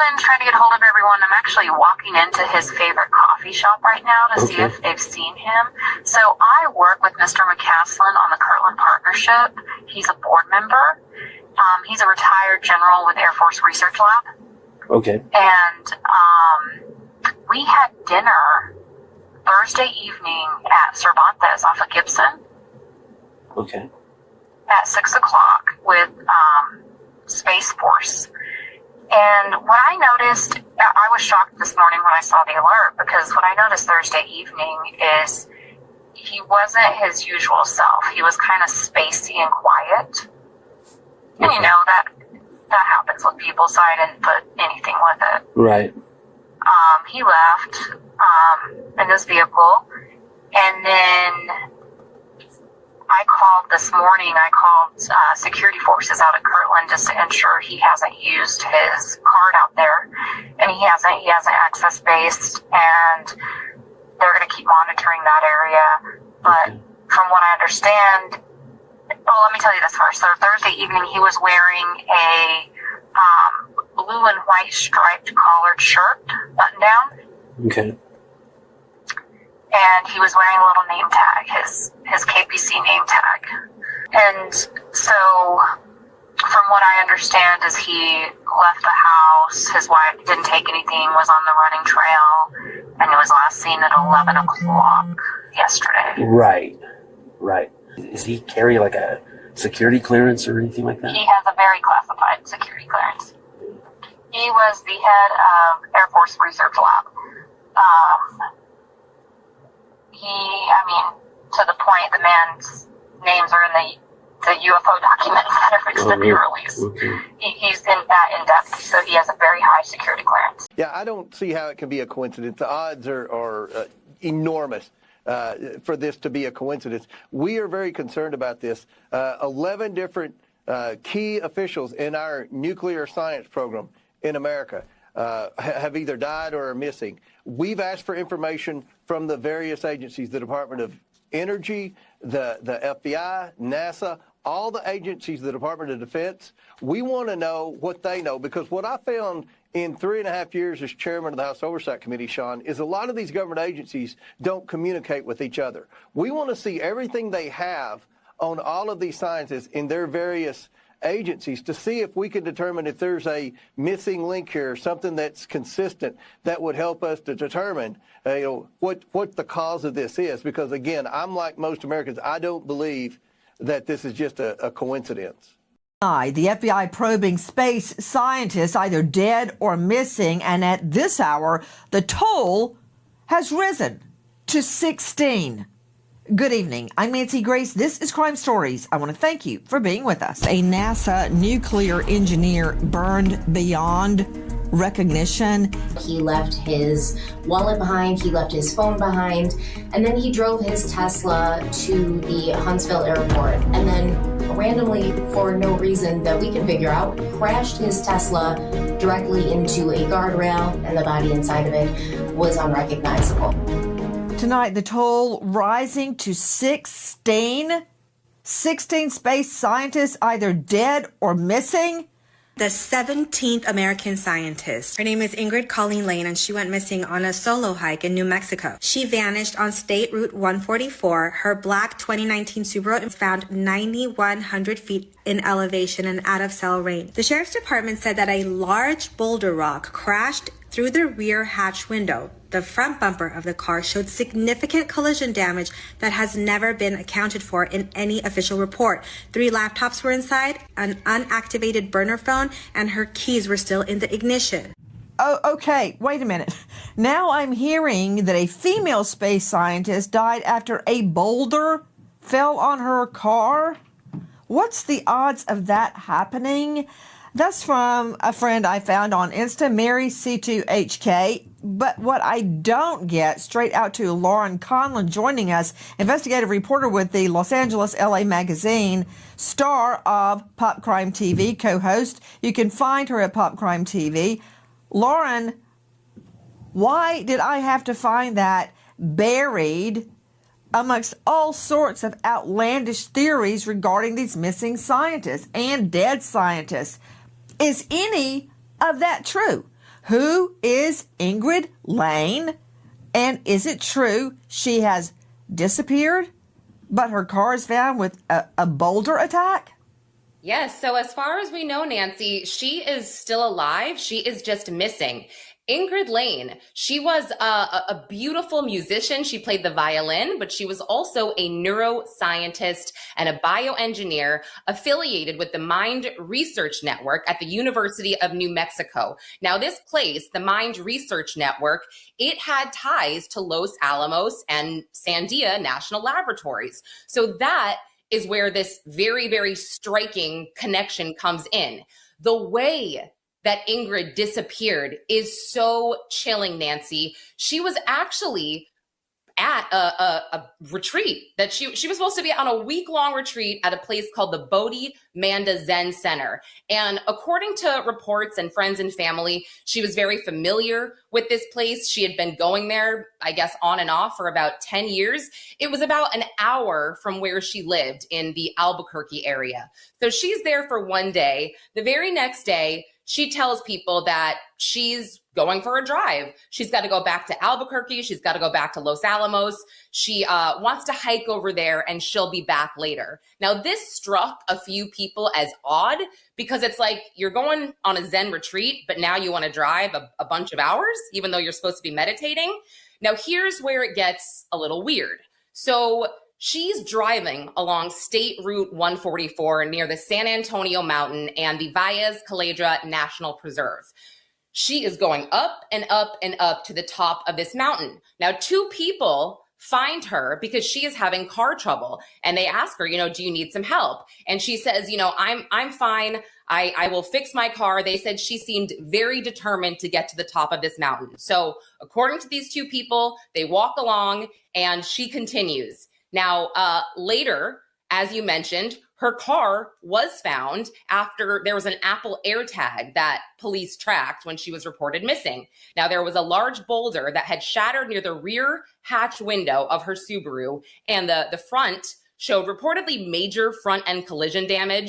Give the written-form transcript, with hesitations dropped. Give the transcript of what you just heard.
calling, trying to get hold of everyone. I'm actually walking into his favorite coffee shop right now to see if they've seen him. So I work with Mr. McCasland on the Kirtland Partnership. He's a board member. He's a retired general with Air Force Research Lab. Okay. And we had dinner Thursday evening at Cervantes off of Gibson. Okay. At 6 o'clock with Space Force. And what I noticed, I was shocked this morning when I saw the alert, because what I noticed Thursday evening is he wasn't his usual self. He was kind of spacey and quiet. And you know, that happens with people, so I didn't put anything with it. Right. He left in his vehicle, and then I called this morning. I called security forces out at Kirtland just to ensure he hasn't used his card out there, and he hasn't access based, and they're going to keep monitoring that area. But from what I understand, well, let me tell you this first. So Thursday evening, he was wearing a blue and white striped collared shirt, button down. Okay. And he was wearing a little name tag, his KPC name tag. And so, from what I understand, is he left the house, his wife didn't take anything, was on the running trail, and he was last seen at 11 o'clock yesterday. Right. Does he carry like a security clearance or anything like that? He has a very classified security clearance. He was the head of Air Force Research Lab. To the point, the man's names are in the UFO documents that are fixed to be released. Okay. He's in depth, so he has a very high security clearance. Yeah, I don't see how it can be a coincidence. The odds are enormous for this to be a coincidence. We are very concerned about this. 11 different key officials in our nuclear science program in America have either died or are missing. We've asked for information from the various agencies, the Department of Energy, the FBI, NASA, all the agencies, the Department of Defense. We want to know what they know, because what I found in 3.5 years as chairman of the House Oversight Committee, Sean, is a lot of these government agencies don't communicate with each other. We want to see everything they have on all of these sciences in their various agencies to see if we can determine if there's a missing link here, something that's consistent that would help us to determine what the cause of this is. Because again, I'm like most Americans, I don't believe that this is just a coincidence. The FBI probing space scientists either dead or missing, and at this hour, the toll has risen to 16. Good evening. I'm Nancy Grace. This is Crime Stories. I want to thank you for being with us. A NASA nuclear engineer burned beyond recognition. He left his wallet behind, he left his phone behind, and then he drove his Tesla to the Huntsville airport, and then randomly, for no reason that we can figure out, crashed his Tesla directly into a guardrail, and the body inside of it was unrecognizable. Tonight, the toll rising to 16. 16 space scientists either dead or missing. The 17th American scientist. Her name is Ingrid Colleen Lane, and she went missing on a solo hike in New Mexico. She vanished on State Route 144. Her black 2019 Subaru was found 9,100 feet in elevation and out of cell range. The sheriff's department said that a large boulder rock crashed through the rear hatch window. The front bumper of the car showed significant collision damage that has never been accounted for in any official report. 3 laptops were inside, an unactivated burner phone, and her keys were still in the ignition. Oh, okay. Wait a minute. Now I'm hearing that a female space scientist died after a boulder fell on her car. What's the odds of that happening? That's from a friend I found on Insta, Mary C2HK. But what I don't get, straight out to Lauren Conlon joining us, investigative reporter with the Los Angeles LA Magazine, star of Pop Crime TV, co-host. You can find her at Pop Crime TV. Lauren, why did I have to find that buried amongst all sorts of outlandish theories regarding these missing scientists and dead scientists? Is any of that true? Who is Ingrid Lane? And is it true she has disappeared, but her car is found with a boulder attack? Yes. So as far as we know, Nancy, she is still alive. She is just missing. Ingrid Lane, she was a beautiful musician. She played the violin, but she was also a neuroscientist and a bioengineer affiliated with the Mind Research Network at the University of New Mexico. Now, this place, the Mind Research Network, it had ties to Los Alamos and Sandia National Laboratories. So that is where this very, very striking connection comes in. The way that Ingrid disappeared is so chilling, Nancy. She was actually at a retreat that she was supposed to be on a week-long retreat at a place called the Bodhi Manda Zen Center. And according to reports and friends and family, she was very familiar with this place. She had been going there, I guess, on and off for about 10 years. It was about an hour from where she lived in the Albuquerque area. So she's there for one day. The very next day, she tells people that she's going for a drive. She's got to go back to Albuquerque. She's got to go back to Los Alamos. She wants to hike over there and she'll be back later. Now, this struck a few people as odd because it's like you're going on a Zen retreat, but now you want to drive a bunch of hours, even though you're supposed to be meditating. Now, here's where it gets a little weird. So she's driving along State Route 144 near the San Antonio Mountain and the Valles Caledra National Preserve. She is going up and up and up to the top of this mountain. Now, two people find her because she is having car trouble. And they ask her, do you need some help? And she says, I'm fine. I will fix my car. They said she seemed very determined to get to the top of this mountain. So according to these two people, they walk along and she continues. Now, later, as you mentioned, her car was found after there was an Apple AirTag that police tracked when she was reported missing. Now, there was a large boulder that had shattered near the rear hatch window of her Subaru, and the front showed reportedly major front end collision damage.